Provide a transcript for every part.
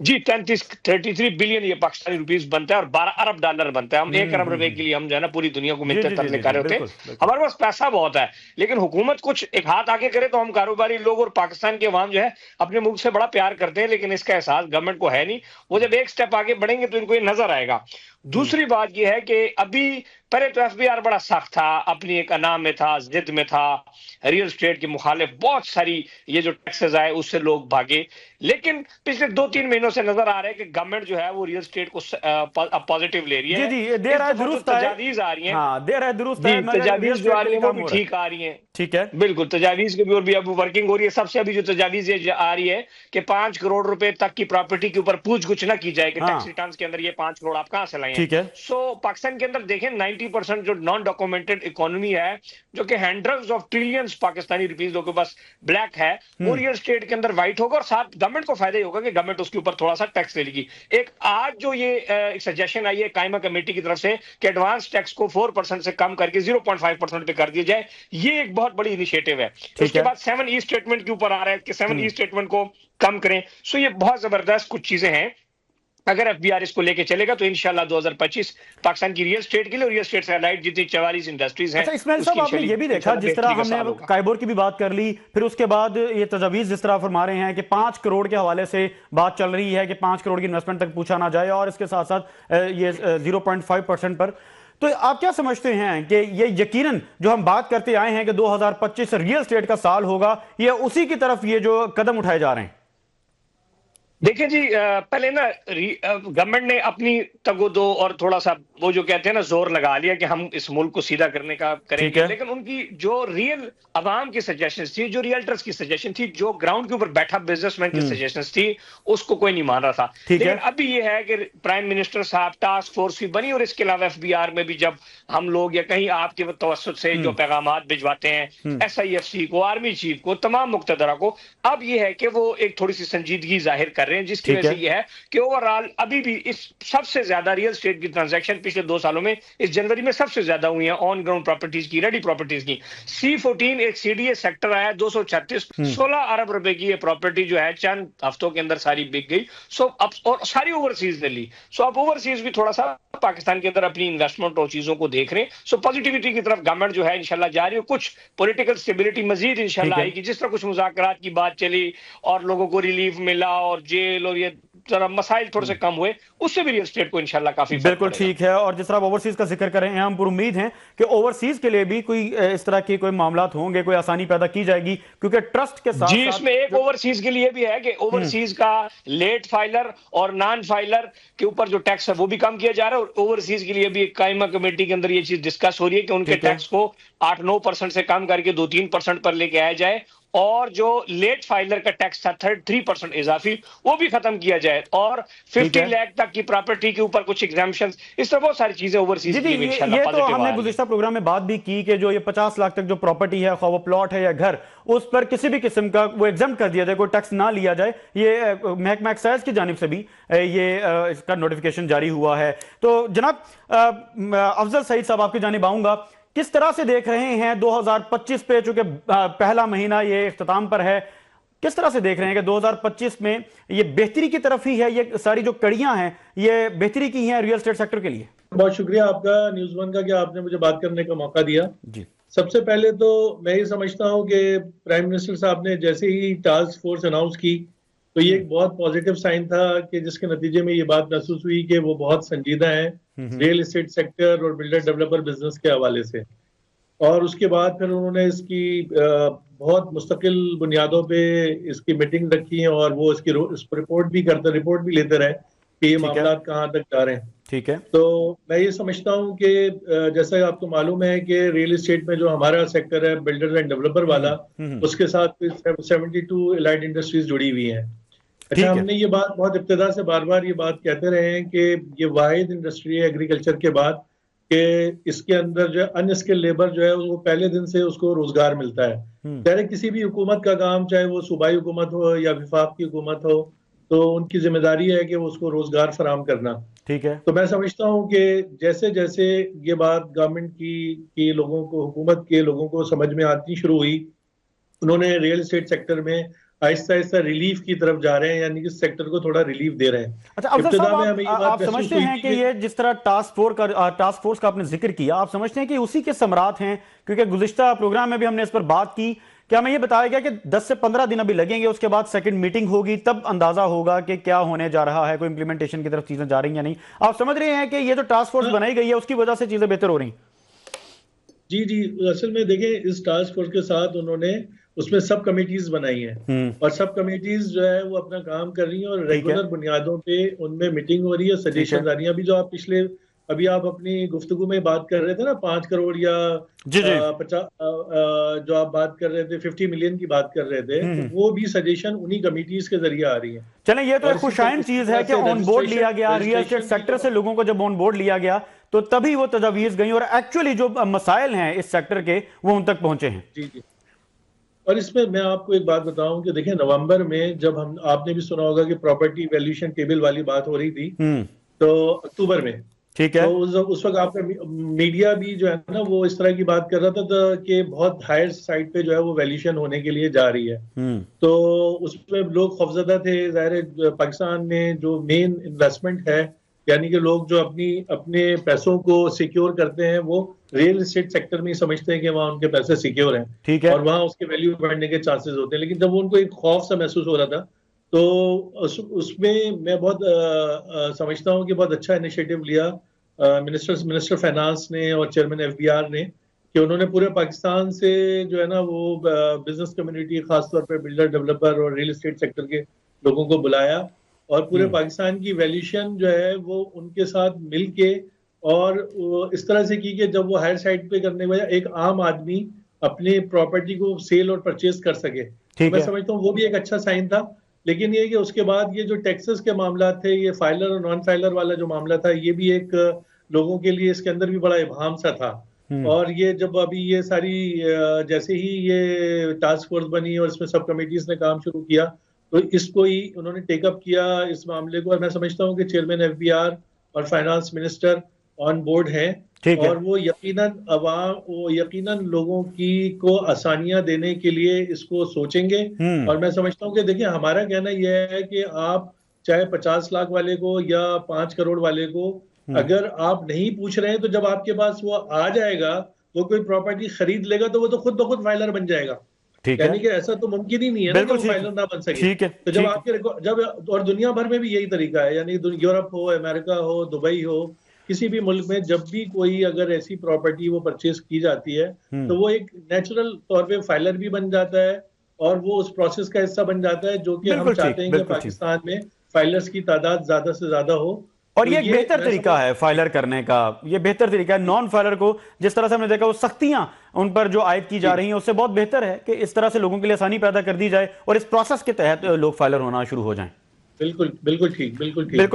جی 33 billion یہ Pakistani rupees بنتا ہے اور 12 ارب ڈالر بنتا ہے. ہم 1 ارب روپے کے لیے ہم جو ہے نا پوری دنیا کو جی منتیں جی جی ترلے جی کر جی رہے ہوتے بالکل ہیں. بالکل. ہمارے پاس پیسہ بہت ہے لیکن حکومت کچھ ایک ہاتھ آگے کرے تو ہم کاروباری لوگ اور پاکستان کے عوام جو ہے اپنے ملک سے بڑا پیار کرتے ہیں, لیکن اس کا احساس گورنمنٹ کو ہے نہیں. وہ جب ایک سٹیپ آگے بڑھیں گے تو ان کو یہ نظر آئے گا. دوسری بات یہ ہے کہ ابھی پہلے تو ایف بی آر بڑا سخت تھا, اپنی ایک انا میں تھا, ضد میں تھا, ریئل اسٹیٹ کے مخالف بہت ساری یہ جو ٹیکسز آئے اس سے لوگ بھاگے. لیکن پچھلے 2-3 مہینوں سے نظر آ رہا ہے کہ گورنمنٹ جو ہے وہ ریئل اسٹیٹ کو پازیٹیو لے رہی جی ہے. جی یہ دیر اس آئے دفعہ جو درست آئے, تجاویز آ رہی ہیں, ہاں دیر آئے درست جی آئے, مگر ریئل تجاویز جو اسٹیٹ آ کے رہی لیے ہیں وہ کام بھی ہو رہا ہے. ٹھیک آ رہی ہیں. ٹھیک ہے. بالکل تجاویز کے بھی اور بھی اب ورکنگ ہو رہی ہے. سب سے ابھی جو تجاویز یہ آ رہی ہے کہ 5 کروڑ روپے تک کی پراپرٹی کے اوپر پوچھ گچھ نہ کی جائے کہ ہاں ٹیکس ریٹرنز کے اندر یہ 5 کروڑ آپ کہاں سے لائے ہیں. ٹھیک ہے. سو پاکستان کے اندر دیکھیں 90% جو نان ڈاکومنٹڈ اکانومی ہے, جو کہ hundreds of trillions Pakistani rupees کے پاس بلیک ہے, وہ ریئل اسٹیٹ کے اندر وائٹ ہوگا, اور ساتھ گورنمنٹ کو فائدہ ہی ہوگا کہ گورنمنٹ اس کے اوپر تھوڑا سا ٹیکس لے لے گی. ایک آج جو یہ ایک سجیشن آئی ہے قائمہ کمیٹی کی طرف سے کہ ایڈوانس ٹیکس کو 4% سے کم کر کے 0.5% پہ کر دیا جائے, یہ ایک بہت بڑی انیشیٹو ہے. اس ٹھیک کے ہے. بعد 7E اسٹیٹمنٹ کے اوپر آ رہا ہے کہ 7E اسٹیٹمنٹ کو کم کریں. سو یہ بہت زبردست کچھ چیزیں ہیں. اگر ایف بی آر اس کو لے کے چلے گا تو انشاءاللہ 2025 پاکستان کی ریئل اسٹیٹ کے لیے اور ریئل اسٹیٹ سے الائڈ جتنی 44 انڈسٹریز ہیں اچھا اسماعیل اس کی صاحب, آپ نے یہ بھی دیکھا جس طرح بہتری کا ہم نے سال ہوگا. کائبور کی بھی بات کر لی, پھر اس کے بعد یہ تجاویز جس طرح فرما رہے ہیں کہ 5 کروڑ کے حوالے سے بات چل رہی ہے کہ 5 کروڑ کی انویسٹمنٹ تک پوچھا نہ جائے, اور اس کے ساتھ ساتھ یہ 0.5% پر. تو آپ کیا سمجھتے ہیں کہ یہ یقیناً جو ہم بات کرتے آئے ہیں کہ 2025 ریئل اسٹیٹ کا سال ہوگا, یہ اسی کی طرف یہ جو قدم اٹھائے جا رہے ہیں؟ دیکھیں جی, پہلے نا گورنمنٹ نے اپنی تگو دو اور تھوڑا سا وہ جو کہتے ہیں نا زور لگا لیا کہ ہم اس ملک کو سیدھا کرنے کا کریں ٹھیک گے, ہے. لیکن ان کی جو ریئل عوام کی سجیشنز تھی, جو ریئلٹرز کی سجیشن تھی, جو گراؤنڈ کے اوپر بیٹھا بزنس مین کی سجیشنز تھی, اس کو کوئی نہیں مان رہا تھا. ٹھیک ہے. لیکن ابھی یہ ہے کہ پرائم منسٹر صاحب ٹاسک فورس بھی بنی, اور اس کے علاوہ ایف بی آر میں بھی جب ہم لوگ یا کہیں آپ کے توسط سے جو پیغامات بھجواتے ہیں SIFC کو, آرمی چیف کو, تمام مقتدرہ کو, اب یہ ہے کہ وہ ایک تھوڑی سی سنجیدگی ظاہر کر رہے ہیں, جس کی ٹھیک وجہ ہے. سے یہ ہے کہ اوورآل ابھی بھی اس سب سے زیادہ ریئل اسٹیٹ کی ٹرانزیکشن پچھلے 2 سالوں میں اس جنوری میں سب سے زیادہ ہوئی ہیں آن گراؤنڈ پراپرٹیز کی, ریڈی پراپرٹیز کی. C14 ایک CDA سیکٹر آیا 236 16 ارب روپے کی یہ پراپرٹی جو ہے چند ہفتوں کے اندر ساری بک گئی. سو اب اور ساری اوورسیز نے لی. سو اب اوورسیز بھی تھوڑا سا پاکستان کے اندر اپنی انویسٹمنٹ اور چیزوں کو دیکھ رہے ہیں. سو پازیٹیوٹی کی طرف گورنمنٹ جو ہے انشاءاللہ جا رہی ہے. کچھ پولیٹیکل سٹیبلٹی مزید انشاءاللہ آئے گی, جس طرح کچھ مذاکرات کی بات چلی اور لوگوں کو ریلیف ملا اور جیل اور یہ ذرا مسائل تھوڑے سے کم ہوئے, اس سے بھی ریئل اسٹیٹ کو انشاءاللہ کافی فرق بالکل پڑے گا. ٹھیک ہے. اور جس طرح اوورسیز کا ذکر کر رہے ہیں, ہم پر امید ہیں کہ اوورسیز کے لیے بھی کوئی اس طرح کے کوئی معاملات ہوں گے, کوئی آسانی پیدا کی جائے گی, کیونکہ ٹرسٹ کے ساتھ جی اس میں ایک اوورسیز کے لیے بھی ہے کہ اوورسیز کا لیٹ فائلر اور نان فائلر کے اوپر جو ٹیکس ہے وہ بھی کم کیا جا رہا ہے, اور اوورسیز کے لیے بھی ایک قائمہ کمیٹی کے اندر یہ چیز ڈسکس ہو رہی ہے کہ ان کے ٹیکس کو 8-9% سے کم کر کے 2-3% پر لے کے آیا جائے, اور جو لیٹ فائلر کا ٹیکس تھا 3% اضافی وہ بھی ختم کیا جائے, اور 50 لاکھ تک کی پراپرٹی کے اوپر کچھ ایگزامپشنز, اس طرح بہت ساری چیزیں اوورسیز کے لیے بھی انشاءاللہ یہ تو پازیٹیو ہم نے آ رہی ہیں. گزشتہ پروگرام میں بات بھی کی کہ جو یہ 50 لاکھ تک جو پراپرٹی ہے, خواہ وہ پلاٹ ہے یا گھر, اس پر کسی بھی قسم کا وہ ایگزمپٹ کر دیا جائے, کوئی ٹیکس نہ لیا جائے. یہ محکمہ ایکسائز کی جانب سے بھی یہ اس کا نوٹیفیکیشن جاری ہوا ہے. تو جناب افضل سعید صاحب, آپ کی جانب آؤں گا, کس طرح سے دیکھ رہے ہیں 2025 پہ, چونکہ پہلا مہینہ یہ اختتام پر ہے, کس طرح سے دیکھ رہے ہیں کہ 2025 میں یہ بہتری کی طرف ہی ہے, یہ ساری جو کڑیاں ہیں یہ بہتری کی ہیں ریئل اسٹیٹ سیکٹر کے لیے؟ بہت شکریہ آپ کا نیوز ون کا کہ آپ نے مجھے بات کرنے کا موقع دیا. جی سب سے پہلے تو میں یہ سمجھتا ہوں کہ پرائم منسٹر صاحب نے جیسے ہی ٹاسک فورس اناؤنس کی تو یہ ایک بہت پازیٹیو سائن تھا, کہ جس کے نتیجے میں یہ بات محسوس ہوئی کہ وہ بہت سنجیدہ ہیں ریئل اسٹیٹ سیکٹر اور بلڈر ڈیولپر بزنس کے حوالے سے. اور اس کے بعد پھر انہوں نے اس کی بہت مستقل بنیادوں پہ اس کی میٹنگ رکھی ہیں, اور وہ اس کی رپورٹ بھی لیتے رہے کہ یہ معاملات کہاں تک جا رہے ہیں. ٹھیک ہے. تو میں یہ سمجھتا ہوں کہ جیسا آپ کو معلوم ہے کہ ریئل اسٹیٹ میں جو ہمارا سیکٹر ہے بلڈر اینڈ ڈیولپر والا, اس کے ساتھ 72 الائڈ انڈسٹریز جڑی ہوئی ہیں. اچھا, ہم نے یہ بات بہت ابتدا سے بار بار یہ بات کہتے رہے ہیں کہ یہ واحد انڈسٹری ہے ایگریکلچر کے بعد کہ اس کے اندر جو ان اسکل لیبر جو ہے وہ پہلے دن سے اس کو روزگار ملتا ہے. چاہے کسی بھی حکومت کا کام, چاہے وہ صوبائی حکومت ہو یا وفاق کی حکومت ہو, تو ان کی ذمہ داری ہے کہ وہ اس کو روزگار فراہم کرنا. ٹھیک ہے. تو میں سمجھتا ہوں کہ جیسے جیسے یہ بات گورنمنٹ کی لوگوں کو, حکومت کے لوگوں کو سمجھ میں آتی شروع ہوئی, انہوں نے ریئل اسٹیٹ سیکٹر میں آہستہ آہستہ ریلیف کی طرف جا رہے ہیں، یعنی کہ سیکٹر کو تھوڑا ریلیف دے رہے ہیں. اچھا افضل ابتدا میں صاحب، ہمیں یہ بات آپ محسوس سمجھتے ہوئی ہیں تھی کہ یہ جس طرح ٹاسک فورس کا آپ نے ذکر کیا، آپ سمجھتے ہیں کہ اسی کے ثمرات ہیں؟ کیونکہ گزشتہ پروگرام میں بھی ہم نے اس پر بات کی کہ ہمیں یہ بتایا گیا کہ 10 سے 15 دن ابھی لگیں گے، اس کے بعد سیکنڈ میٹنگ ہوگی، تب اندازہ ہوگا کہ کیا ہونے جا رہا ہے، کوئی امپلیمنٹیشن کی طرف چیزیں جا رہی ہیں یا نہیں. آپ سمجھ رہے ہیں کہ یہ جو ٹاسک فورس بنائی گئی ہے اس کی وجہ سے چیزیں بہتر ہو رہی ہیں؟ جی جی، اصل میں دیکھیں اس ٹاسک فورس کے ساتھ انہوں نے اس میں سب کمیٹیز بنائی ہیں، اور سب کمیٹیز جو ہے وہ اپنا کام کر رہی ہیں، اور ریگولر بنیادوں پہ ان میں میٹنگ ہو رہی ہے، سجیشن آ رہی ہیں. ابھی جو آپ ابھی آپ اپنی گفتگو میں بات کر رہے تھے نا 5 کروڑ یا 50 جو آپ بات کر رہے تھے 50 ملین کی بات کر رہے تھے، تو وہ بھی سجیشن انہی کمیٹیز کے ذریعے آ رہی ہیں. چلیں یہ تو ایک خوشائن چیز ہے کہ آن بورڈ لیا گیا، ریئل اسٹیٹ سیکٹر سے لوگوں کو جب آن بورڈ لیا گیا تو تبھی وہ تجاویز گئیں، اور ایکچولی جو مسائل ہیں اس سیکٹر کے وہ ان تک پہنچے ہیں. جی جی. اور اس میں آپ کو ایک بات بتاؤں کہ دیکھیں نومبر میں جب آپ نے بھی سنا ہوگا کہ پراپرٹی ویلیوشن ٹیبل والی بات ہو رہی تھی، تو اکتوبر میں، ٹھیک ہے، تو اس وقت آپ کا میڈیا بھی جو ہے نا وہ اس طرح کی بات کر رہا تھا کہ بہت ہائر سائٹ پہ جو ہے وہ ویلیوشن ہونے کے لیے جا رہی ہے. تو اس میں لوگ خوفزدہ تھے. ظاہر پاکستان میں جو مین انویسٹمنٹ ہے، یعنی کہ لوگ جو اپنے پیسوں کو سیکیور کرتے ہیں، وہ ریئل اسٹیٹ سیکٹر میں ہی سمجھتے ہیں کہ وہاں ان کے پیسے سیکیور ہیں اور وہاں اس کے ویلیو بڑھنے کے چانسز ہوتے ہیں. لیکن جب ان کو ایک خوف سا محسوس ہو رہا تھا، تو اس میں میں بہت سمجھتا ہوں کہ بہت اچھا انیشیٹو لیا منسٹر فائنانس نے اور چیئرمین ایف بی آر نے، کہ انہوں نے پورے پاکستان سے جو ہے نا وہ بزنس کمیونٹی، خاص طور پہ بلڈر، ڈیولپر اور ریئل اسٹیٹ سیکٹر کے لوگوں کو بلایا، اور پورے پاکستان کی ویلیوشن جو ہے وہ ان کے ساتھ مل کے اور اس طرح سے کی کہ جب وہ ہائر سائٹ پہ کرنے کے ایک عام آدمی اپنی پراپرٹی کو سیل اور پرچیز کر سکے. میں سمجھتا ہوں وہ بھی ایک اچھا سائن تھا. لیکن یہ کہ اس کے بعد یہ جو ٹیکسز کے معاملات تھے، یہ فائلر اور نان فائلر والا جو معاملہ تھا، یہ بھی ایک لوگوں کے لیے اس کے اندر بھی بڑا ابہام سا تھا. اور یہ جب ابھی یہ ساری جیسے ہی یہ ٹاسک فورس بنی اور اس میں سب کمیٹیز نے کام شروع کیا، تو اس کو ہی انہوں نے ٹیک اپ کیا اس معاملے کو. اور میں سمجھتا ہوں کہ چیئرمین ایف بی آر اور فائنانس منسٹر آن بورڈ ہیں، اور وہ یقیناً لوگوں کو آسانیاں دینے کے لیے اس کو سوچیں گے. اور میں سمجھتا ہوں کہ دیکھیں ہمارا کہنا یہ ہے کہ آپ چاہے 50 لاکھ والے کو یا 5 کروڑ والے کو اگر آپ نہیں پوچھ رہے ہیں، تو جب آپ کے پاس وہ آ جائے گا، وہ کوئی پراپرٹی خرید لے گا، تو وہ تو خود بخود فائلر بن جائے گا. یعنی کہ ایسا تو ممکن ہی نہیں ہے نا کہ وہ فائلر نہ بن سکے. تو جب آپ کے اور دنیا بھر میں بھی یہی طریقہ ہے، یعنی یورپ ہو، امریکہ ہو، دبئی ہو، کسی بھی ملک میں جب بھی کوئی اگر ایسی پراپرٹی وہ پرچیز کی جاتی ہے، تو وہ ایک نیچرل طور پہ فائلر بھی بن جاتا ہے، اور وہ اس پروسیس کا حصہ بن جاتا ہے، جو کہ ہم چاہتے ہیں کہ پاکستان میں فائلرز کی تعداد زیادہ سے زیادہ ہو. اور یہ ایک بہتر طریقہ ہے فائلر کرنے کا، یہ بہتر طریقہ ہے. نان فائلر کو جس طرح سے ہم نے دیکھا وہ سختیاں ان پر جو عائد کی جا رہی ہیں، اس سے بہت بہتر ہے کہ اس طرح سے لوگوں کے لیے آسانی پیدا کر دی جائے اور اس پروسیس کے تحت لوگ فائلر ہونا شروع ہو جائیں. بالکل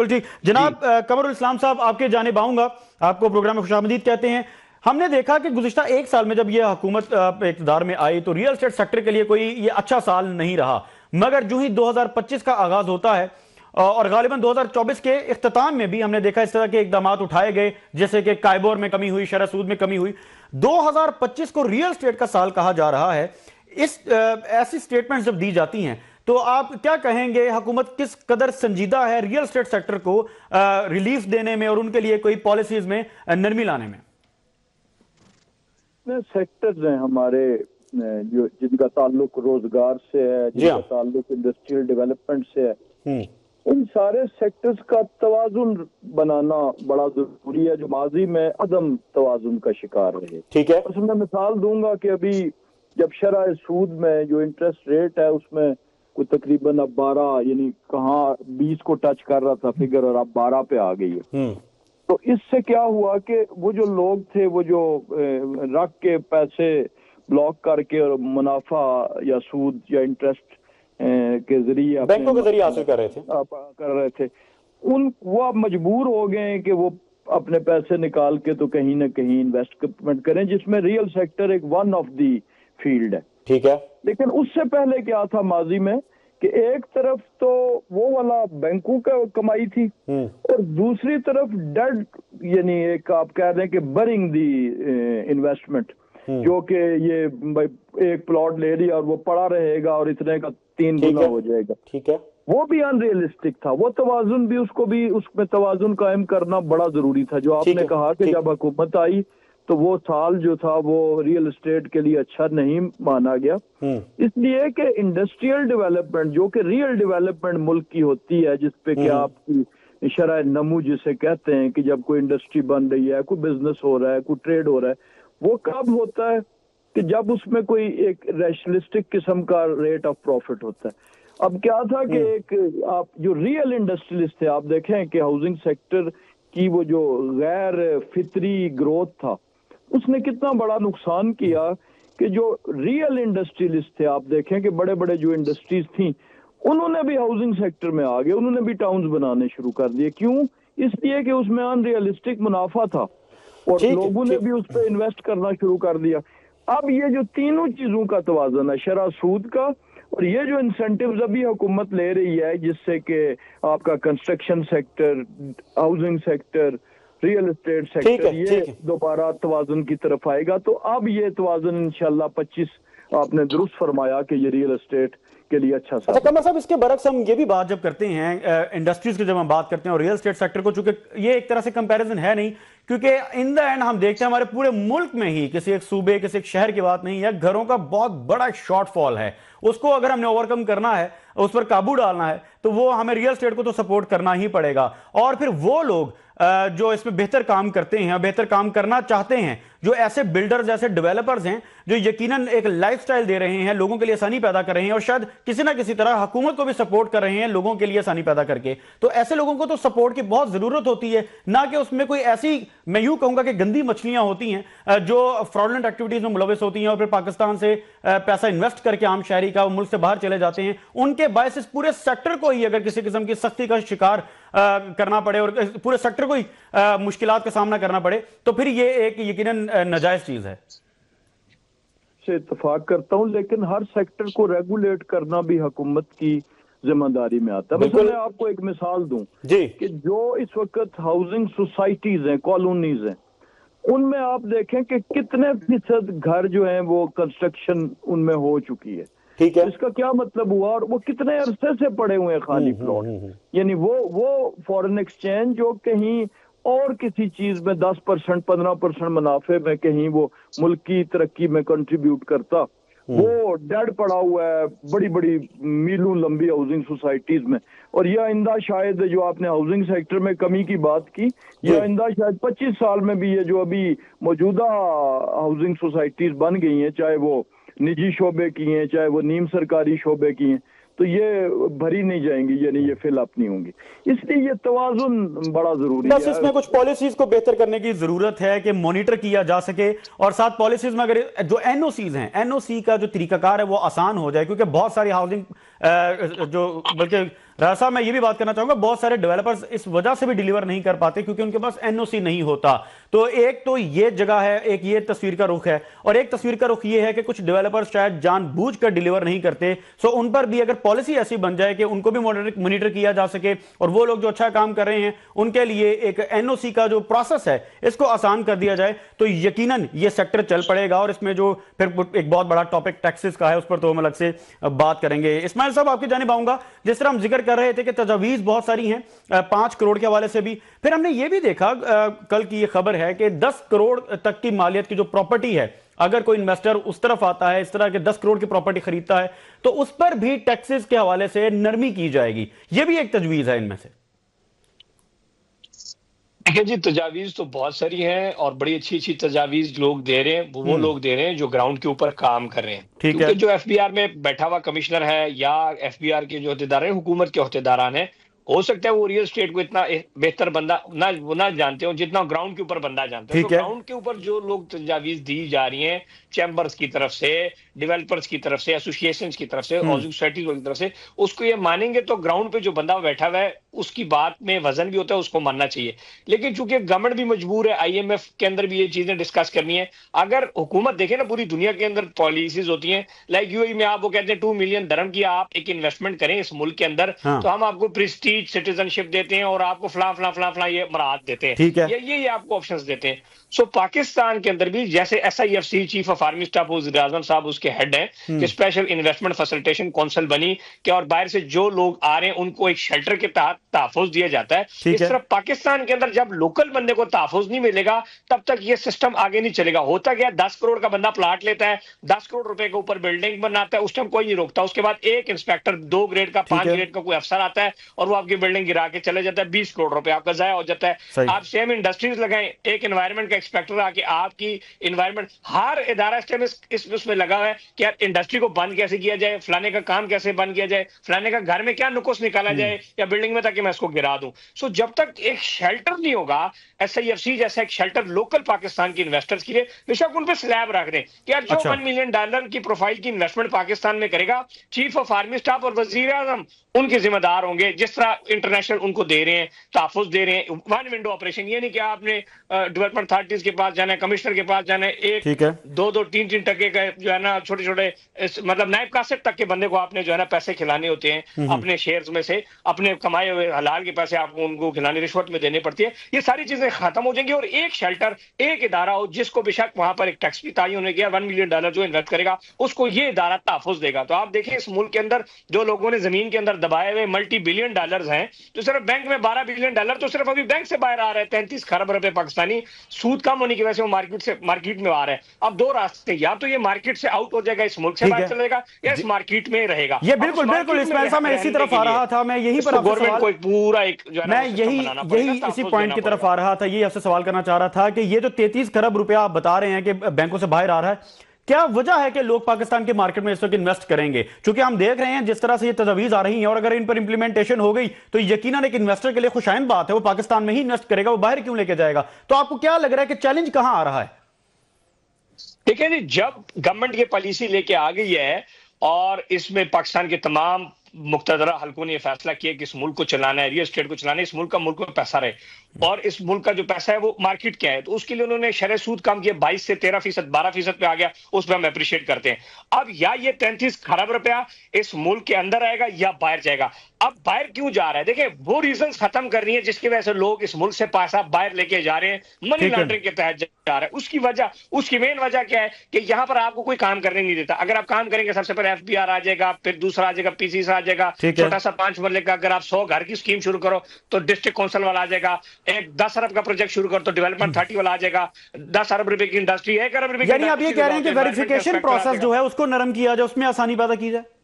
ٹھیک. جناب قمر الاسلام صاحب، آپ کے جانب آؤں گا. آپ کو پروگرام میں خوش آمدید کہتے ہیں. ہم نے دیکھا کہ گزشتہ ایک سال میں جب یہ حکومت اقتدار میں آئی تو ریئل اسٹیٹ سیکٹر کے لیے کوئی یہ اچھا سال نہیں رہا، مگر جو ہی 2025 کا آغاز ہوتا ہے اور غالباً 2024 کے اختتام میں بھی ہم نے دیکھا اس طرح کے اقدامات اٹھائے گئے، جیسے کہ کائبور میں کمی ہوئی، شرح سود میں کمی ہوئی. 2025 کو ریئل اسٹیٹ کا سال کہا جا رہا ہے. ایسی سٹیٹمنٹس جب دی جاتی ہیں تو آپ کیا کہیں گے، حکومت کس قدر سنجیدہ ہے ریئل اسٹیٹ سیکٹر کو ریلیف دینے میں اور ان کے لیے کوئی پالیسیز میں نرمی لانے میں؟ سیکٹرز ہیں ہمارے جن کا تعلق روزگار سے ہے، جن کا تعلق انڈسٹریل ڈیولپمنٹ سے ہے، ان سارے سیکٹرز کا توازن بنانا بڑا ضروری ہے، جو ماضی میں عدم توازن کا شکار رہے. ٹھیک ہے. اس میں مثال دوں گا کہ ابھی جب شرح سود میں جو انٹرسٹ ریٹ ہے اس میں کوئی تقریباً اب 12 یعنی کہاں 20 کو ٹچ کر رہا تھا فگر، اور اب 12 پہ آ گئی ہے. تو اس سے کیا ہوا کہ وہ جو لوگ تھے وہ جو رکھ کے پیسے بلاک کر کے اور منافع یا سود یا انٹرسٹ کے ذریعے بینکوں کے ذریعے حاصل کر رہے تھے وہ اب مجبور ہو گئے ہیں کہ وہ اپنے پیسے نکال کے تو کہیں نہ کہیں انویسٹمنٹ کریں، جس میں ریئل سیکٹر ایک ون آف دی فیلڈ ہے. ٹھیک ہے. لیکن اس سے پہلے کیا تھا ماضی میں کہ ایک طرف تو وہ والا بینکوں کا کمائی تھی اور دوسری طرف ڈیڈ، یعنی ایک آپ کہہ رہے ہیں کہ برنگ دی انویسٹمنٹ. جو کہ یہ ایک پلاٹ لے لیا اور وہ پڑا رہے گا اور اتنے کا 3 گنا ہو جائے گا. ٹھیک ہے, وہ بھی ان ریئلسٹک تھا. وہ توازن بھی اس میں توازن قائم کرنا بڑا ضروری تھا. جو آپ نے کہا کہ جب حکومت آئی تو وہ سال جو تھا وہ ریئل اسٹیٹ کے لیے اچھا نہیں مانا گیا, اس لیے کہ انڈسٹریل ڈیولپمنٹ جو کہ ریئل ڈیولپمنٹ ملک کی ہوتی ہے, جس پہ کہ آپ کی شرح نمو جسے کہتے ہیں کہ جب کوئی انڈسٹری بن رہی ہے, کوئی بزنس ہو رہا ہے, کوئی ٹریڈ ہو رہا ہے, وہ کب ہوتا ہے کہ جب اس میں کوئی ایک ریشنلسٹک قسم کا ریٹ آف پروفٹ ہوتا ہے. اب کیا تھا کہ ایک آپ جو ریئل انڈسٹریلسٹ تھے, آپ دیکھیں کہ ہاؤسنگ سیکٹر کی وہ جو غیر فطری گروتھ تھا اس نے کتنا بڑا نقصان کیا کہ جو ریئل انڈسٹریلسٹ تھے, آپ دیکھیں کہ بڑے بڑے جو انڈسٹریز تھیں انہوں نے بھی ہاؤسنگ سیکٹر میں آ گئے, انہوں نے بھی ٹاؤنز بنانے شروع کر دیے. کیوں؟ اس لیے کہ اس میں ان ریئلسٹک منافع تھا اور لوگوں نے بھی اس پہ انویسٹ کرنا شروع کر دیا. اب یہ جو تینوں چیزوں کا توازن ہے, شرح سود کا اور یہ جو انسینٹیوز ابھی حکومت لے رہی ہے, جس سے کہ آپ کا construction sector, housing sector, real estate sector یہ دوبارہ توازن کی طرف آئے گا. تو اب یہ توازن انشاءاللہ 25 آپ نے درست فرمایا کہ یہ ریئل اسٹیٹ کے لیے اچھا سا. اچھا قمر صاحب, اس کے برعکس ہم یہ بھی بات جب کرتے ہیں انڈسٹریز کی, جب ہم بات کرتے ہیں اور ریئل اسٹیٹ سیکٹر کو, چونکہ یہ ایک طرح سے کمپیریزن ہے نہیں, کیونکہ ان دا اینڈ ہم دیکھتے ہیں ہمارے پورے ملک میں ہی کسی ایک صوبے کسی ایک شہر کی بات نہیں ہے, گھروں کا بہت بڑا شارٹ فال ہے. اس کو اگر ہم نے اوورکم کرنا ہے, اس پر قابو ڈالنا ہے, تو وہ ہمیں ریئل اسٹیٹ کو تو سپورٹ کرنا ہی پڑے گا. اور پھر وہ لوگ جو اس میں بہتر کام کرتے ہیں, بہتر کام کرنا چاہتے ہیں, جو ایسے بلڈرز ایسے ڈیولپرز ہیں جو یقیناً ایک لائف سٹائل دے رہے ہیں, لوگوں کے لیے آسانی پیدا کر رہے ہیں, اور شاید کسی نہ کسی طرح حکومت کو بھی سپورٹ کر رہے ہیں لوگوں کے لیے آسانی پیدا کر کے, تو ایسے لوگوں کو تو سپورٹ کی بہت ضرورت ہوتی ہے. نہ کہ اس میں کوئی ایسی, میں یوں کہوں گا کہ گندی مچھلیاں ہوتی ہیں جو فراڈلنٹ ایکٹیویٹیز میں ملوث ہوتی ہیں اور پھر پاکستان سے پیسہ انویسٹ کر کے عام شہری کا ملک سے باہر چلے جاتے ہیں. ان کے باعث اس پورے سیکٹر کو ہی اگر کسی قسم کی سختی کا شکار کرنا پڑے اور پورے سیکٹر کو ہی مشکلات کا سامنا کرنا پڑے, تو پھر یہ ایک یقیناً ناجائز چیز ہے. سے اتفاق کرتا ہوں, لیکن ہر سیکٹر کو ریگولیٹ کرنا بھی حکومت کی ذمہ داری میں آتا ہے. میں آپ کو ایک مثال دوں کہ جو اس وقت ہاؤسنگ سوسائٹیز ہیں, کالونیز ہیں, ان میں آپ دیکھیں کہ کتنے فیصد گھر جو ہیں وہ کنسٹرکشن ان میں ہو چکی ہے. اس کا کیا مطلب ہوا, اور وہ کتنے عرصے سے پڑے ہوئے ہیں خالی پلاٹ, یعنی وہ فورن ایکسچینج جو کہیں اور کسی چیز میں 10% 15% منافع میں کہیں وہ ملک کی ترقی میں کنٹریبیوٹ کرتا, وہ ڈیڈ پڑا ہوا ہے بڑی بڑی میلوں لمبی ہاؤسنگ سوسائٹیز میں. اور یہ آئندہ شاید جو آپ نے ہاؤسنگ سیکٹر میں کمی کی بات کی, یہ آئندہ شاید 25 سال میں بھی یہ جو ابھی موجودہ ہاؤسنگ سوسائٹیز بن گئی ہیں, چاہے وہ نجی شعبے کی ہیں چاہے وہ نیم سرکاری شعبے کی ہیں, تو یہ بھری نہیں جائیں گی, یعنی یہ فل اپ نہیں ہوں گی. اس لیے یہ توازن بڑا ضروری ہے. بس اس میں کچھ پالیسیز کو بہتر کرنے کی ضرورت ہے کہ مانیٹر کیا جا سکے, اور ساتھ پالیسیز میں اگر جو این او سیز ہیں, این او سی کا جو طریقہ کار ہے وہ آسان ہو جائے, کیونکہ بہت ساری ہاؤسنگ جو بلکہ راجہ میں یہ بھی بات کرنا چاہوں گا, بہت سارے ڈیولپرز اس وجہ سے بھی ڈیلیور نہیں کر پاتے کیونکہ ان کے پاس این او سی نہیں ہوتا. تو ایک تو یہ جگہ ہے, ایک یہ تصویر کا رخ ہے, اور ایک تصویر کا رخ یہ ہے کہ کچھ ڈیولپرز شاید جان بوجھ کر ڈیلیور نہیں کرتے. سو ان پر بھی اگر پالیسی ایسی بن جائے کہ ان کو بھی مانیٹر کیا جا سکے, اور وہ لوگ جو اچھا کام کر رہے ہیں ان کے لیے ایک این او سی کا جو پروسیس ہے اس کو آسان کر دیا جائے, تو یقیناً یہ سیکٹر چل پڑے گا. اور اس میں جو پھر ایک بہت بڑا ٹاپک ٹیکسز کا ہے, اس پر تو ہم الگ سے بات کریں گے. اسماعیل صاحب, آپ کی جانب آؤں گا. جس طرح ہم ذکر کر رہے تھے کہ تجاویز بہت ساری ہیں 5 کروڑ کے حوالے سے بھی, پھر ہم نے یہ بھی دیکھا, کل کی یہ خبر ہے کہ 10 کروڑ تک کی مالیت کی جو پراپرٹی ہے, اگر کوئی انویسٹر اس طرف آتا ہے, اس طرح کے 10 کروڑ کی پراپرٹی خریدتا ہے, تو اس پر بھی ٹیکسز کے حوالے سے نرمی کی جائے گی. یہ بھی ایک تجویز ہے ان میں سے. دیکھیں جی, تجاویز تو بہت ساری ہیں اور بڑی اچھی اچھی تجاویز لوگ دے رہے ہیں. وہ لوگ دے رہے ہیں جو گراؤنڈ کے اوپر کام کر رہے ہیں, کیونکہ جو ایف بی آر میں بیٹھا ہوا کمشنر ہے یا ایف بی آر کے جو عہدیدار ہیں, حکومت کے عہدیداران ہیں, ہو سکتا ہے وہ ریئل اسٹیٹ کو اتنا بہتر بندہ نہ جانتے ہوں جتنا گراؤنڈ کے اوپر بندہ جانتے ہیں. تو گراؤنڈ کے اوپر جو لوگ تجاویز دی جا رہی ہیں چیمبرز کی طرف سے, ڈیولپرز کی طرف سے, ایسوسیشنز کی طرف سے, ہاؤسنگ سوسائٹیز کی طرف سے, اس کو یہ مانیں گے تو گراؤنڈ پہ جو بندہ بیٹھا ہوا ہے اس کی بات میں وزن بھی ہوتا ہے, اس کو ماننا چاہیے. لیکن چونکہ گورنمنٹ بھی مجبور ہے, آئی ایم ایف کے اندر بھی یہ چیزیں ڈسکس کرنی ہے. اگر حکومت دیکھیں نا, پوری دنیا کے اندر پالیسیز ہوتی ہیں, لائک یو اے ای میں آپ وہ کہتے ہیں 2 ملین درہم کی آپ ایک انویسٹمنٹ کریں اس ملک کے اندر, تو ہم آپ کو پریسٹیج prestige citizenship دیتے ہیں اور آپ کو فلاں فلاں فلاں فلاں یہ مراحت دیتے ہیں, ٹھیک ہے, یہ آپ کو آپشنز دیتے ہیں. سو پاکستان کے اندر بھی جیسے SIFC chief of army staff وزیر اعظم صاحب اس کے ہیڈ ہیں کہ اسپیشل انویسٹمنٹ فیسلٹیشن کونسل بنی کہ اور باہر سے جو لوگ آ رہے ہیں ان کو ایک شیلٹر کے تحت تحفظ دیا جاتا ہے. اس طرح پاکستان کے اندر جب لوکل بندے کو تحفظ نہیں ملے گا تب تک یہ سسٹم آگے نہیں چلے گا. ہوتا گیا 10 کروڑ کا بندہ پلاٹ لیتا ہے, 10 کروڑ روپے کے اوپر بلڈنگ بناتا ہے, اس ٹائم کوئی نہیں روکتا. اس کے بعد ایک انسپیکٹر 2 گریڈ کا 5 گریڈ کا کوئی افسر آتا ہے اور وہ آپ کی بلڈنگ گرا کے چلے جاتا ہے, 20 کروڑ روپے آپ کا ضائع ہو جاتا ہے. آپ سیم انڈسٹریز لگائیں, ایک انوائرمنٹ کا انسپیکٹر آ کے آپ کی انوائرمنٹ, ہر ادارہ اس میں لگا ہوا ہے کہ یار انڈسٹری کو بند کیسے کیا جائے, فلانے کا کام کیسے بند کیا جائے, فلانے کا گھر میں کیا نقص نکالا جائے یا بلڈنگ میں تاکہ میں اس کو گرا دوں. سو جب تک ایک شیلٹر نہیں ہوگا SIFC جیسا ایک شیلٹر لوکل پاکستان کے انویسٹرز کے لیے, بے شک ان پہ سلیب رکھ دیں کہ یار جو $1 ملین کی پروفائل کی انویسٹمنٹ پاکستان میں کرے گا, چیف آف آرمی اسٹاف اور وزیر اعظم ان کے ذمہ دار ہوں گے. جس طرح انٹرنیشنل ان کو دے رہے ہیں, تحفظ دے رہے ہیں, 1 ونڈو آپریشن. یہ نہیں کہ آپ نے ڈیولپمنٹ اتھارٹیز کے پاس جانا ہے, کمشنر کے پاس جانا ہے, ایک 2-3 ٹکے کا جو ہے نا چھوٹے چھوٹے مطلب نائب قاصد تک کے بندے کو آپ نے جو ہے نا پیسے کھلانے ہوتے ہیں اپنے شیئرز میں سے, اپنے کمائے ہوئے حلال کے پیسے آپ کو ان کو کھلانے رشوت میں دینے پڑتی ہے. یہ ساری چیزیں ختم ہو جائیں گی اور ایک شیلٹر, ایک ادارہ ہو جس کو بے شک وہاں پر ایک ٹیکس بھی تعین ہونے گیا, $1 ملین جو انویسٹ کرے گا اس کو یہ ادارہ تحفظ دے گا. تو آپ دیکھیں اس ملک کے اندر جو لوگوں نے زمین کے اندر دبائے ہوئے ملٹی بلین ڈالرز ہیں, تو صرف بینک میں $12 بلین تو صرف ابھی بینک سے باہر آ رہے ہیں. 33 کھرب روپے پاکستانی سود کم ہونے کی وجہ سے وہ مارکیٹ میں آ رہے ہیں. اب 2 راستے, یا تو یہ مارکیٹ سے آؤٹ ہو جائے گا, اس ملک سے باہر چلے گا, یا اس مارکیٹ میں رہے گا. یہ بالکل اسماعیل صاحب میں اسی طرف آ رہا تھا, میں یہی پر گورنمنٹ کو ایک پورا ایک میں یہی اسی پوائنٹ کی طرف آ رہا تھا, یہ آپ سے سوال کرنا چاہ رہا تھا کہ یہ جو 33 کھرب روپیہ آپ بتا رہے ہیں کہ بینکوں سے باہر آ رہا ہے, کیا وجہ ہے کہ لوگ پاکستان کے مارکیٹ میں اس وقت انویسٹ کریں گے؟ چونکہ ہم دیکھ رہے ہیں جس طرح سے یہ تجاویز آ رہی ہیں اور اگر ان پر امپلیمنٹیشن ہو گئی تو یقیناً ایک انویسٹر کے لیے خوشائند بات ہے, وہ پاکستان میں ہی انویسٹ کرے گا, وہ باہر کیوں لے کے جائے گا؟ تو آپ کو کیا لگ رہا ہے کہ چیلنج کہاں آ رہا ہے؟ دیکھیں جی, جب گورنمنٹ یہ پالیسی لے کے آ گئی ہے اور اس میں پاکستان کے تمام مقتدرہ حلقوں نے یہ فیصلہ کیا کہ اس ملک کو چلانا ہے, ریل اسٹیٹ کو چلانا ہے, اس ملک میں پیسہ رہے, اور اس ملک کا جو پیسہ ہے وہ مارکیٹ کیا ہے, تو اس کے لیے انہوں نے شرح سود کم کیا, 22 سے 13%, 12% پہ آ گیا. اس پہ ہم اپریشیٹ کرتے ہیں. اب یا یہ 33 کھرب روپیہ اس ملک کے اندر آئے گا یا باہر جائے گا. اب باہر کیوں جا رہا ہے؟ دیکھیں وہ ریزنز ختم کر رہی ہیں جس کی وجہ سے لوگ اس ملک سے پیسہ باہر لے کے جا رہے ہیں, منی لانڈرنگ کے تحت جا رہا ہے. اس کی مین وجہ کیا ہے کہ یہاں پر آپ کو کوئی کام کرنے نہیں دیتا. اگر آپ کام کریں گے سب سے پہلے FBR آ جائے گا, پھر دوسرا آ جائے گا PCs آ جائے گا, چھوٹا سا 5 مرلے کا اگر آپ 100 گھر کی اسکیم شروع کرو تو ڈسٹرکٹ کونسل والا آ جائے گا, ایک 10 ارب کا پروجیکٹ شروع کرو تو ڈیولپمنٹ 30 والا آ جائے گا, 10 ارب روپے کی انڈسٹری, 1 ارب روپے کی. یعنی آپ یہ کہہ رہے ہیں کہ ویریفیکیشن پروسیس جو ہے اس کو نرم کیا جائے, اس میں آسانی پیدا کی جائے,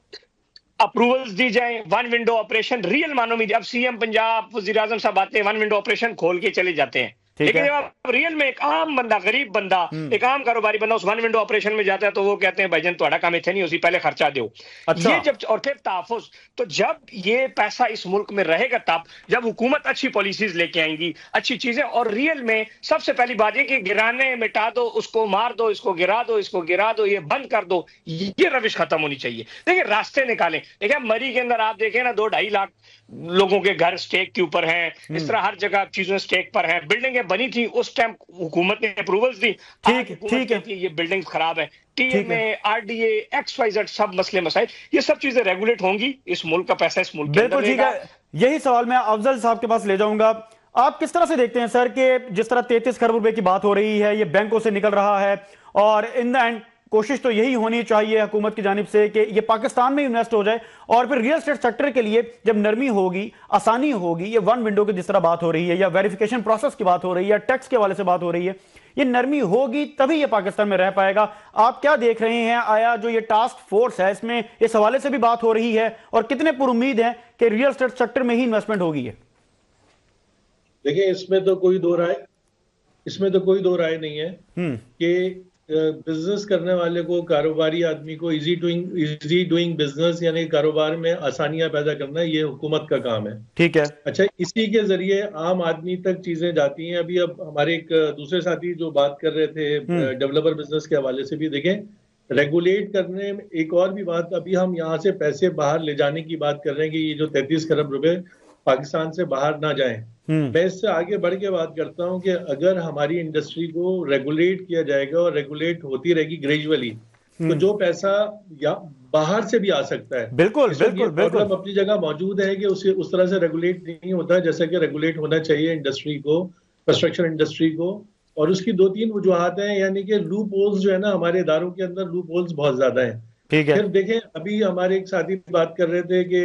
اپروولز دی جائیں, 1 ونڈو آپریشن ریئل معنوں میں. اب CM پنجاب وزیر اعظم صاحب آتے ہیں 1 ونڈو آپریشن کھول کے چلے جاتے ہیں, لیکن جب آپ ریئل میں ایک عام بندہ, غریب بندہ, ایک عام کاروباری بندہ اس 1 ونڈو آپریشن میں جاتا ہے تو وہ کہتے ہیں بھائی جان تھوڑا کام اتنے نہیں ہوسی, پہلے خرچہ دیو. یہ جب, اور پھر تحفظ, تو جب یہ پیسہ اس ملک میں رہے گا تب جب حکومت اچھی پالیسیز لے کے آئیں گی, اچھی چیزیں. اور ریئل میں سب سے پہلی بات یہ کہ گرانے مٹا دو, اس کو مار دو, اس کو گرا دو, اس کو گرا دو, یہ بند کر دو, یہ روش ختم ہونی چاہیے. دیکھیں راستے نکالیں. دیکھیں مری کے اندر آپ دیکھیں نا 2-2.5 لاکھ لوگوں کے گھر سٹیک کے اوپر ہیں, اس طرح ہر جگہ چیزیں سٹیک پر ہیں. بلڈنگیں بنی تھی اس ٹائم حکومت نے اپروولز دی, ٹھیک ہے یہ بلڈنگ خراب ہے, TMA, RDA, XYZ سب مسئلے مسائل, یہ سب چیزیں ریگولیٹ ہوں گی, اس ملک کا پیسہ اس ملک کے اندر رہے گا. یہی سوال میں افضل صاحب کے پاس لے جاؤں گا. آپ کس طرح سے دیکھتے ہیں سر کہ جس طرح 33 کھرب روپے کی بات ہو رہی ہے, یہ بینکوں سے نکل رہا ہے, اور ان دا اینڈ کوشش تو یہی ہونی چاہیے حکومت کی جانب سے کہ یہ پاکستان میں انویسٹ ہو جائے, اور پھر ریل اسٹیٹ سیکٹر کے لیے جب نرمی ہوگی, آسانی ہوگی, یہ 1 ونڈو کی جس طرح بات ہو رہی ہے, یا ویریفیکیشن پروسیس کی بات ہو رہی ہے, یا ٹیکس کے حوالے سے بات ہو رہی ہے, یہ نرمی ہوگی تبھی یہ پاکستان میں رہ پائے گا. آپ کیا دیکھ رہے ہیں, آیا جو یہ ٹاسک فورس ہے اس میں اس حوالے سے بھی بات ہو رہی ہے, اور کتنے پر امید ہیں کہ ریل اسٹیٹ سیکٹر میں ہی انویسٹمنٹ ہوگی؟ دیکھیں اس میں تو کوئی دو رائے نہیں ہے کہ بزنس کرنے والے کو, کاروباری آدمی کو ایزی ڈوئنگ بزنس یعنی کاروبار میں آسانیاں پیدا کرنا یہ حکومت کا کام ہے. ٹھیک ہے. اچھا, اسی کے ذریعے عام آدمی تک چیزیں جاتی ہیں. اب ہمارے ایک دوسرے ساتھی جو بات کر رہے تھے ڈیولپر بزنس کے حوالے سے بھی, دیکھیں ریگولیٹ کرنے میں ایک اور بھی بات, ابھی ہم یہاں سے پیسے باہر لے جانے کی بات کر رہے ہیں کہ یہ جو 33 کھرب روپے پاکستان سے باہر نہ جائیں. میں اس سے آگے بڑھ کے بات کرتا ہوں کہ اگر ہماری انڈسٹری کو ریگولیٹ کیا جائے گا اور ریگولیٹ ہوتی رہے گی گریجولی, تو جو پیسہ یا باہر سے بھی آ سکتا ہے. بالکل بالکل بالکل اپنی جگہ موجود ہے کہ اسے اس طرح سے ریگولیٹ نہیں ہوتا جیسا کہ ریگولیٹ ہونا چاہیے انڈسٹری کو, کنسٹرکشن انڈسٹری کو. اور اس کی 2-3 وجوہات ہیں, یعنی کہ لوپ ہولز جو ہے نا ہمارے اداروں کے اندر لوپ ہولز بہت زیادہ ہیں. پھر دیکھیں ابھی ہمارے ایک ساتھی بات کر رہے تھے کہ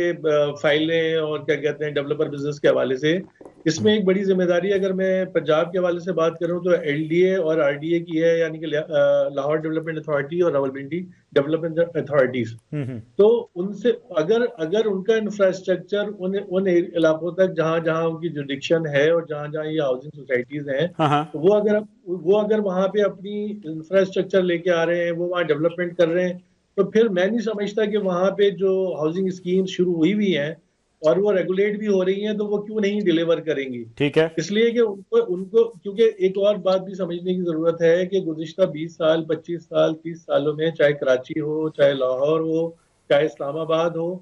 فائلیں اور کیا کہتے ہیں ڈیولپر بزنس کے حوالے سے, اس میں ایک بڑی ذمہ داری اگر میں پنجاب کے حوالے سے بات کروں تو ایل ڈی اے اور آر ڈی اے کی ہے, یعنی کہ لاہور ڈیولپمنٹ اتھارٹی اور راولپنڈی ڈیولپمنٹ اتھارٹیز. تو ان سے اگر ان کا انفراسٹرکچر ان علاقوں تک جہاں جہاں ان کی جوریڈکشن ہے اور جہاں جہاں یہ ہاؤسنگ سوسائٹیز ہیں, وہ اگر وہاں پہ اپنی انفراسٹرکچر لے کے آ رہے ہیں, وہ وہاں ڈیولپمنٹ کر رہے ہیں, تو پھر میں نہیں سمجھتا کہ وہاں پہ جو ہاؤسنگ اسکیم شروع ہوئی ہیں اور وہ ریگولیٹ بھی ہو رہی ہیں تو وہ کیوں نہیں ڈیلیور کریں گی. ٹھیک ہے, اس لیے کہ ان کو کیونکہ ایک اور بات بھی سمجھنے کی ضرورت ہے کہ گزشتہ 20 سال 25 سال 30 سالوں میں چاہے کراچی ہو, چاہے لاہور ہو, چاہے اسلام آباد ہو,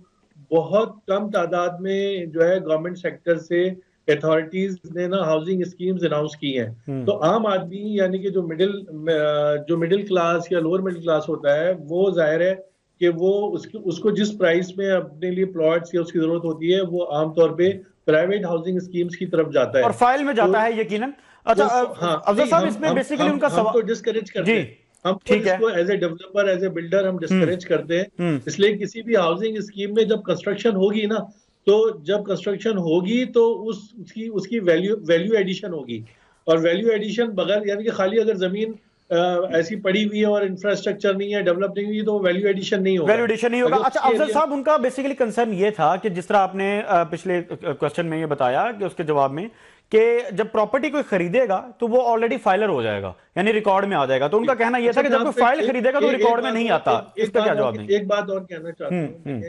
بہت کم تعداد میں جو ہے گورنمنٹ سیکٹر سے اتھارٹیز نے نا ہاؤسنگ اسکیمز اناؤنس کی ہیں. تو عام آدمی یعنی کہ جو مڈل کلاس یا لوور مڈل کلاس ہوتا ہے, وہ ظاہر ہے کہ وہ اس کو جس پرائس میں اپنے لیے پلاٹس یا اس کی ضرورت ہوتی ہے وہ عام طور پہ پرائیویٹ ہاؤسنگ اسکیمز کی طرف جاتا ہے اور فائل میں جاتا ہے یقیناً. اچھا افضل صاحب, اس میں بیسیکلی ان کا ہم تو ڈسکریج کرتے ہیں, ہم تو اس کو as a developer as a builder ہم ڈسکریج کرتے ہیں. اس لیے کسی بھی ہاؤسنگ اسکیم میں جب کنسٹرکشن ہوگی نا, تو جب کنسٹرکشن ہوگی تو اس کی ویلیو ایڈیشن ہوگی, اور ویلیو ایڈیشن بغیر یعنی کہ خالی اگر زمین ایسی پڑی ہوئی ہے اور انفراسٹرکچر نہیں ہے, ڈیولپ نہیں ہوئی, تو ویلیو ایڈیشن نہیں ہوگا. اچھا افضل صاحب, ان کا بیسیکلی کنسرن یہ تھا کہ جس طرح آپ نے پچھلے کوسچن میں یہ بتایا کہ اس کے جواب میں کہ جب پراپرٹی کوئی خریدے گا تو وہ آلریڈی فائلر ہو جائے گا, یعنی ریکارڈ میں آ جائے گا. تو ان کا کہنا یہ تھا کہ جب کوئی فائل خریدے گا تو ریکارڈ میں نہیں آتا. اس کا کیا جواب دیں؟ ایک بات اور کہنا چاہتا ہوں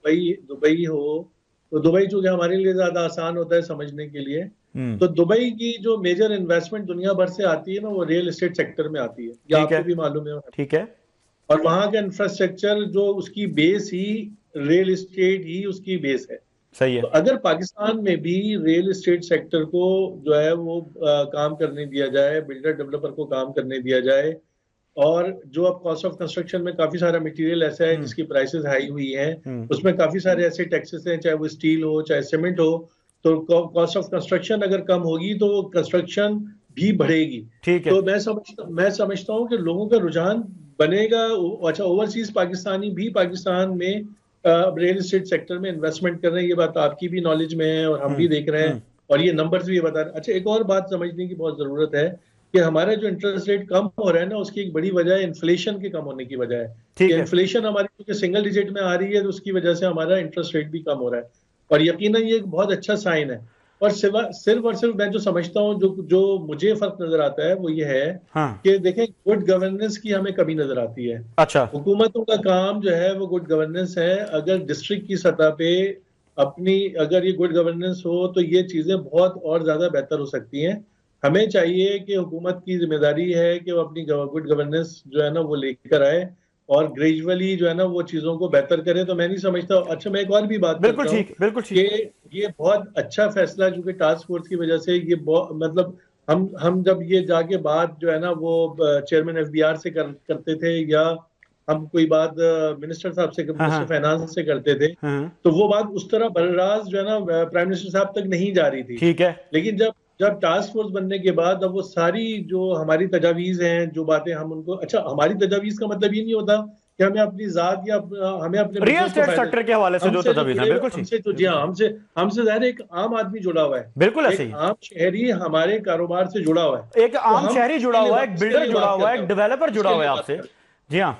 کہ دبئی ہو تو دبئی چونکہ ہمارے لیے زیادہ آسان ہوتا ہے سمجھنے کے لیے, تو دبئی کی جو میجر انویسٹمنٹ دنیا بھر سے آتی ہے نا, وہ ریل اسٹیٹ سیکٹر میں آتی ہے, یہ آپ کو بھی معلوم ہے. ٹھیک ہے, اور وہاں کا انفراسٹرکچر جو اس کی بیس ہی ریل اسٹیٹ ہی اس کی بیس ہے. صحیح ہے. تو اگر پاکستان میں بھی ریل اسٹیٹ سیکٹر کو جو ہے وہ کام کرنے دیا جائے, بلڈر ڈیولپر کو کام کرنے دیا جائے, اور جو اب کاسٹ آف کنسٹرکشن میں کافی سارا مٹیریل ایسا ہے جس کی پرائسز ہائی ہوئی ہیں, اس میں کافی سارے ایسے ٹیکسز ہیں, چاہے وہ اسٹیل ہو چاہے سیمنٹ ہو, تو کاسٹ آف کنسٹرکشن اگر کم ہوگی تو کنسٹرکشن بھی بڑھے گی. تو میں سمجھتا ہوں کہ لوگوں کا رجحان بنے گا. اچھا, اوورسیز پاکستانی بھی پاکستان میں ریل اسٹیٹ سیکٹر میں انویسٹمنٹ کر رہے ہیں, یہ بات آپ کی بھی نالج میں ہے اور ہم بھی دیکھ رہے ہیں, اور یہ نمبرز بھی یہ بتا رہے ہیں. اچھا, ایک اور بات سمجھنے کی بہت ضرورت ہے کہ ہمارا جو انٹرسٹ ریٹ کم ہو رہا ہے نا, اس کی ایک بڑی وجہ انفلیشن کے کم ہونے کی وجہ ہے. کہ انفلیشن ہماری کیونکہ سنگل ڈیجٹ میں آ رہی ہے, تو اس کی وجہ سے ہمارا انٹرسٹ ریٹ بھی کم ہو رہا ہے, اور یقیناً یہ ایک بہت اچھا سائن ہے. اور صرف میں جو سمجھتا ہوں جو مجھے فرق نظر آتا ہے وہ یہ ہے کہ دیکھیں گڈ گورننس کی ہمیں کمی نظر آتی ہے. اچھا, حکومتوں کا کام جو ہے وہ گڈ گورننس ہے. اگر ڈسٹرکٹ کی سطح پہ اگر یہ گڈ گورننس ہو تو یہ چیزیں بہت اور زیادہ بہتر ہو سکتی ہیں. ہمیں چاہیے کہ حکومت کی ذمہ داری ہے کہ وہ اپنی گڈ گورننس جو ہے نا وہ لے کر آئے اور گریجولی جو ہے نا وہ چیزوں کو بہتر کرے. تو میں نہیں سمجھتا. اچھا, میں ایک اور بھی بات کرتا ہوں کہ یہ بہت اچھا فیصلہ چونکہ ٹاسک فورس کی وجہ سے یہ مطلب ہم جب یہ جا کے بات جو ہے نا وہ چیئرمین ایف بی آر سے کرتے تھے, یا ہم کوئی بات منسٹر صاحب سے منسٹر فائنانس سے کرتے تھے, تو وہ بات اس طرح براز جو ہے نا پرائم منسٹر صاحب تک نہیں جا رہی تھی. ٹھیک ہے, لیکن جب ٹاسک فورس بننے کے بعد اب وہ ساری جو ہماری تجاویز ہیں, جو باتیں ہم ان کو, اچھا ہماری تجاویز کا مطلب یہ نہیں ہوتا کہ ہمیں اپنی ذات یا ہمیں اپنے ریل اسٹیٹ سیکٹر کے حوالے سے جو تجاویز ہیں, بالکل ہم سے ظاہر ایک عام آدمی جڑا ہوا ہے. بالکل ایسے ہی عام شہری ہمارے کاروبار سے جڑا ہوا ہے, ایک عام شہری جڑا ہوا ہے, ایک بلڈر جڑا ہوا ہے, ایک ڈیولپر جڑا ہوا ہے آپ سے. جی ہاں,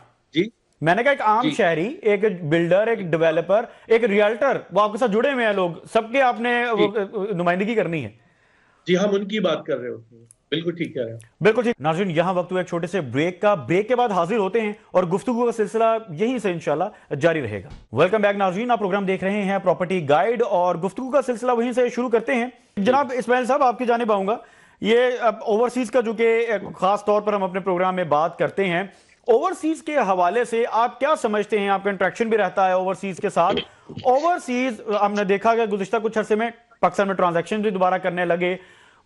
میں نے کہا ایک عام شہری, ایک بلڈر, ایک ڈیولپر, ایک ریئلٹر, وہ آپ کے ساتھ جڑے ہوئے ہیں لوگ, سب کے آپ نے نمائندگی کرنی ہے. جی, ہم ان کی بات کر رہے ہوتے ہیں. بالکل ٹھیک ہے. بالکل ٹھیک. ناظرین, یہاں وقت ہوا ایک چھوٹے سے بریک کا. بریک کے بعد حاضر ہوتے ہیں اور گفتگو کا سلسلہ یہیں سے انشاءاللہ جاری رہے گا. ویلکم بیک ناظرین, آپ پروگرام دیکھ رہے ہیں پراپرٹی گائیڈ, اور گفتگو کا سلسلہ وہیں سے شروع کرتے ہیں. جناب اسماعیل صاحب, آپ کی جانب آؤں گا. یہ اوورسیز کا جو کہ خاص طور پر ہم اپنے پروگرام میں بات کرتے ہیں, اوورسیز کے حوالے سے آپ کیا سمجھتے ہیں؟ آپ کا انٹریکشن بھی رہتا ہے اوورسیز کے ساتھ. اوورسیز ہم نے دیکھا کہ گزشتہ کچھ عرصے میں پاکستان میں ٹرانزیکشن بھی دوبارہ کرنے لگے,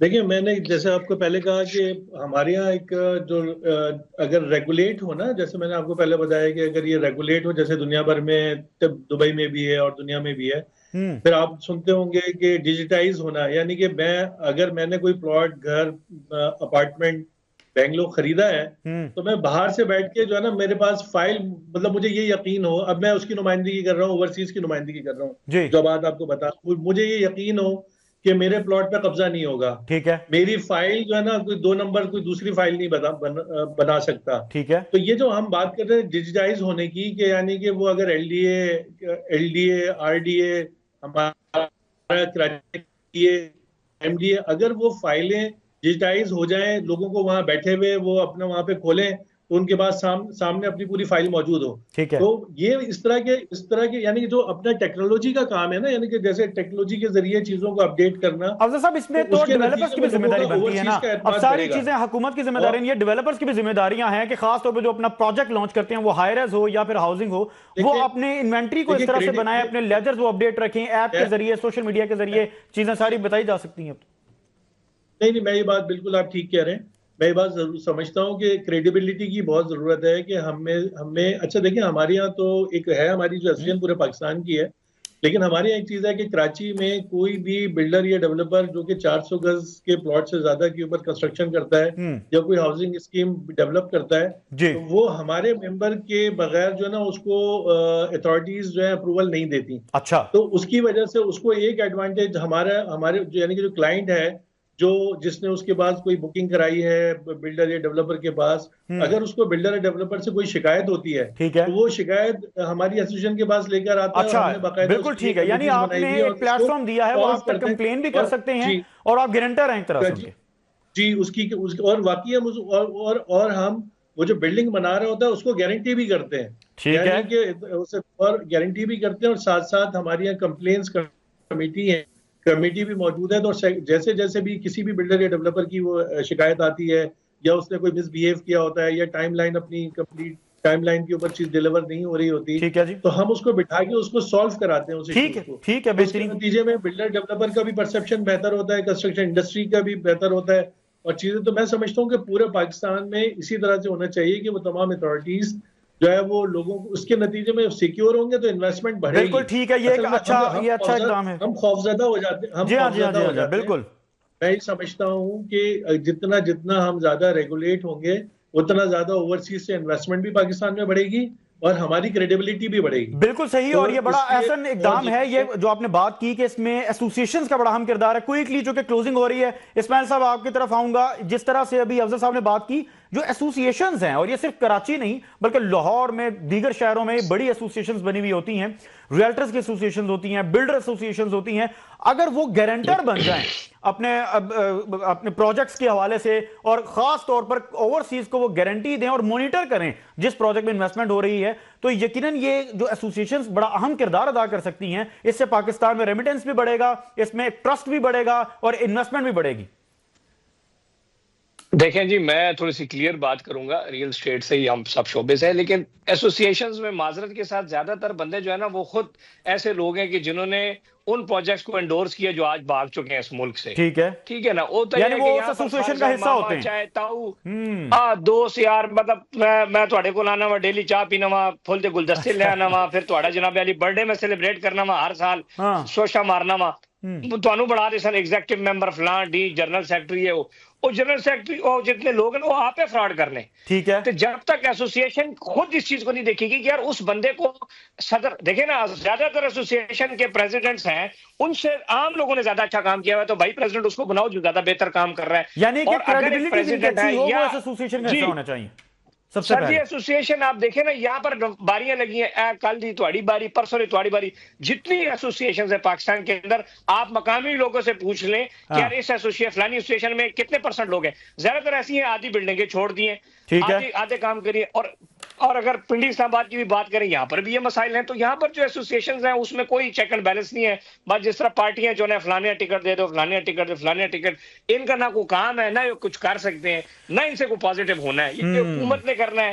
دیکھیں میں نے جیسے آپ کو پہلے کہا کہ ہمارے یہاں ایک جو اگر ریگولیٹ ہو نا، جیسے میں نے آپ کو پہلے بتایا کہ اگر یہ ریگولیٹ ہو، جیسے دنیا بھر میں دبئی میں بھی ہے اور دنیا میں بھی ہے، پھر آپ سنتے ہوں گے کہ ڈیجیٹائز ہونا، یعنی کہ اگر میں نے کوئی پلاٹ، گھر، اپارٹمنٹ بینگلور خریدا ہے تو میں باہر سے بیٹھ کے جو ہے نا میرے پاس فائل، مطلب مجھے یہ یقین ہو، اب میں اس کی نمائندگی کر رہا ہوں، اوورسیز کی نمائندگی کر رہا ہوں، جو بات آپ کو بتا، مجھے یہ یقین ہو کہ میرے پلاٹ پہ قبضہ نہیں ہوگا، ٹھیک ہے، میری فائل جو ہے نا کوئی 2 نمبر کوئی دوسری فائل نہیں بنا سکتا، ٹھیک ہے. تو یہ جو ہم بات کر رہے ہیں ڈیجیٹائز ہونے کی، کہ یعنی کہ وہ اگر L D A R D A ہمارا کراچی ایم ڈی اے، اگر وہ فائلیں ڈیجیٹائز ہو جائیں، لوگوں کو وہاں بیٹھے ہوئے وہ اپنا وہاں پہ کھولیں تو ان کے پاس سامنے اپنی پوری فائل موجود ہو، ٹھیک ہے. تو یہ اس طرح کے یعنی کہ جو اپنا ٹیکنالوجی کا کام ہے نا، یعنی کہ جیسے ٹیکنالوجی کے ذریعے چیزوں کو اپڈیٹ کرنا، افضل صاحب اس میں تو ڈیولپرز کی بھی ذمہ داری بنتی ہے نا. اب ساری چیزیں حکومت کی ذمہ داری نہیں ہے، ڈیولپرز کی بھی ذمہ داریاں ہیں کہ خاص طور پہ جو اپنا پروجیکٹ لانچ کرتے ہیں، وہ ہائرز ہو یا پھر ہاؤسنگ ہو، وہ اپنے انوینٹری کو اس طرح سے بنائیں، اپنے لیجرز وہ اپڈیٹ رکھیں، ایپ کے ذریعے، سوشل میڈیا کے ذریعے چیزیں ساری بتائی جا سکتی ہیں. نہیں، میں یہ بات بالکل آپ ٹھیک کہہ رہے ہیں، میں یہ بات ضرور سمجھتا ہوں کہ کریڈیبلٹی کی بہت ضرورت ہے کہ ہمیں اچھا دیکھیں، ہمارے یہاں تو ایک ہے، ہماری جو ایسوسیشن پورے پاکستان کی ہے، لیکن ہمارے یہاں ایک چیز ہے کہ کراچی میں کوئی بھی بلڈر یا ڈیولپر جو کہ 400 گز کے پلاٹ سے زیادہ کے اوپر کنسٹرکشن کرتا ہے یا کوئی ہاؤسنگ اسکیم ڈیولپ کرتا ہے، تو وہ ہمارے ممبر کے بغیر جو ہے نا اس کو اتھارٹیز جو ہے اپروول نہیں دیتی. اچھا. تو اس کی وجہ سے اس کو ایک ایڈوانٹیج ہمارے یعنی کہ جو کلائنٹ ہے، جس نے اس کے پاس کوئی بکنگ کرائی ہے بلڈر یا ڈیولپر کے پاس، اگر اس کو بلڈر یا ڈیولپر سے کوئی شکایت ہوتی ہے تو وہ شکایت ہماری ایسوسیشن کے پاس لے کر آتا ہے. اچھا، بالکل ٹھیک ہے، یعنی آپ نے ایک پلیٹ فارم دیا ہے، وہ آپ تک کمپلین بھی کر سکتے ہیں اور آپ گارنٹر ہیں ایک طرح سے. جی، اس کی اور واقعی اور ہم وہ جو بلڈنگ بنا رہے ہوتا ہے اس کو گارنٹی بھی کرتے ہیں، یعنی کہ اور گارنٹی بھی کرتے ہیں، اور ساتھ ساتھ ہماری یہاں کمپلینس کمیٹی بھی موجود ہے. تو جیسے جیسے بھی کسی بھی بلڈر یا ڈیولپر کی وہ شکایت آتی ہے یا اس نے کوئی مس بہیو کیا ہوتا ہے یا ٹائم لائن اپنی کمپلیٹ ٹائم لائن کے اوپر چیز ڈیلیور نہیں ہو رہی ہوتی، تو ہم اس کو بٹھا کے اس کو سالو کراتے ہیں اس ایشو کو. ٹھیک ہے، اس کے نتیجے میں بلڈر ڈیولپر کا بھی پرسپشن بہتر ہوتا ہے، کنسٹرکشن انڈسٹری کا بھی بہتر ہوتا ہے، اور چیزیں تو میں سمجھتا ہوں کہ پورے پاکستان میں اسی طرح سے ہونا چاہیے کہ وہ تمام اتھارٹیز جو ہے وہ لوگوں کو اس کے نتیجے میں سیکیور ہوں گے تو انویسٹمنٹ بڑھے گی. بالکل ٹھیک ہے، یہ ایک اچھا اقدام ہے. ہم خوفزدہ ہو جاتے ہیں، بالکل. میں یہ سمجھتا ہوں کہ جتنا ہم زیادہ ریگولیٹ ہوں گے اتنا زیادہ اوورسیز سے انویسٹمنٹ بھی پاکستان میں بڑھے گی اور ہماری کریڈیبلٹی بھی بڑھے گی. بالکل صحیح، اور یہ بڑا احسن اقدام ہے یہ جو آپ نے بات کی کہ اس میں ایسوسیشنز کا بڑا اہم کردار ہے. کوئکلی جو کہ کلوزنگ ہو رہی ہے، اسماعیل صاحب آپ کی طرف آؤں گا. جس طرح سے ابھی افضل صاحب نے بات کی، جو ایسوسیشنز ہیں، اور یہ صرف کراچی نہیں بلکہ لاہور میں دیگر شہروں میں بڑی ایسوسیشنز بنی ہوئی ہوتی ہیں، ریئلٹرز کی ایسوسیشنز ہوتی ہیں، بلڈر ایسوسیشنز ہوتی ہیں. اگر وہ گارنٹر بن جائیں اپنے پروجیکٹس کے حوالے سے، اور خاص طور پر اوورسیز کو وہ گارنٹی دیں اور مانیٹر کریں جس پروجیکٹ میں انویسٹمنٹ ہو رہی ہے، تو یقیناً یہ جو ایسوسیشنز بڑا اہم کردار ادا کر سکتی ہیں. اس سے پاکستان میں ریمیٹنس بھی بڑھے گا، اس میں ٹرسٹ بھی بڑھے گا اور انویسٹمنٹ بھی بڑھے گی. دیکھیں جی، میں تھوڑی سی کلیئر بات کروں گا، ریئل اسٹیٹ سے ہی ہم سب شعبے سے ہیں، لیکن ایسوسیشنز میں معذرت کے ساتھ زیادہ تر بندے جو ہے نا وہ خود ایسے لوگ ہیں کہ جنہوں نے ان پروجیکٹس کو انڈورس کیا جو آج بھاگ چکے ہیں اس ملک سے. ٹھیک ہے نا، یعنی وہ اس ایسوسیشن کا حصہ ہوتے ہیں. چاہے تاؤ دوست یار، مطلب میں تھوڑے کو لانا وا، ڈیلی چاہ پینا وا، پھول دے گلدستے لے آنا وا، پھر تھوڑا جناب علی برتھ ڈے میں سیلیبریٹ کرنا وا، ہر سال شوشا مارنا وا، تھانوں بڑھا دے سن ایگزیکٹو ممبر فلان ڈی جنرل سیکرٹری ہے، وہ جنرل سیکرٹری اور جتنے لوگ ہیں وہ آپ فراڈ کرنے. ٹھیک ہے، تو جب تک ایسوسیشن خود اس چیز کو نہیں دیکھے گی کہ یار اس بندے کو صدر دیکھیں نا، زیادہ تر ایسوسیشن کے پریزیڈنٹس ہیں ان سے عام لوگوں نے زیادہ اچھا کام کیا ہوا ہے، تو بھائی پریزیڈنٹ اس کو بناؤ جو زیادہ بہتر کام کر رہا ہے. یعنی کہ کریڈیبلٹی جن کی اچھی ہو وہ اس ایسوسیشن کا حصہ ہونا چاہیے. سر جی، ایسوسیشن آپ دیکھیں نا، یہاں پر باریاں لگی ہیں، کل دی تھوڑی باری، پرسوں دی تھوڑی باری. جتنی ایسوسیشنز ہیں پاکستان کے اندر، آپ مقامی لوگوں سے پوچھ لیں کہ یار اس ایسوسیشن فلانی ایسوسیشن میں کتنے % لوگ ہیں. زیادہ تر ایسی ہیں آدھی بلڈنگیں چھوڑ دی ہیں، آدھے کام کریے. اور اگر پنڈی اسلام آباد کی بھی بات کریں، یہاں پر بھی یہ مسائل ہیں. تو یہاں پر جو ایسوسیشنز ہیں اس میں کوئی چیک اینڈ بیلنس نہیں ہے. بس جس طرح پارٹیاں جو ہے فلانے ٹکٹ دے دو، فلانے ٹکٹ دو، فلانے ٹکٹ، ان کا نہ کوئی کام ہے، نہ یہ کچھ کر سکتے ہیں، نہ ان سے کوئی پازیٹیو ہونا ہے. یہ حکومت نے کرنا ہے،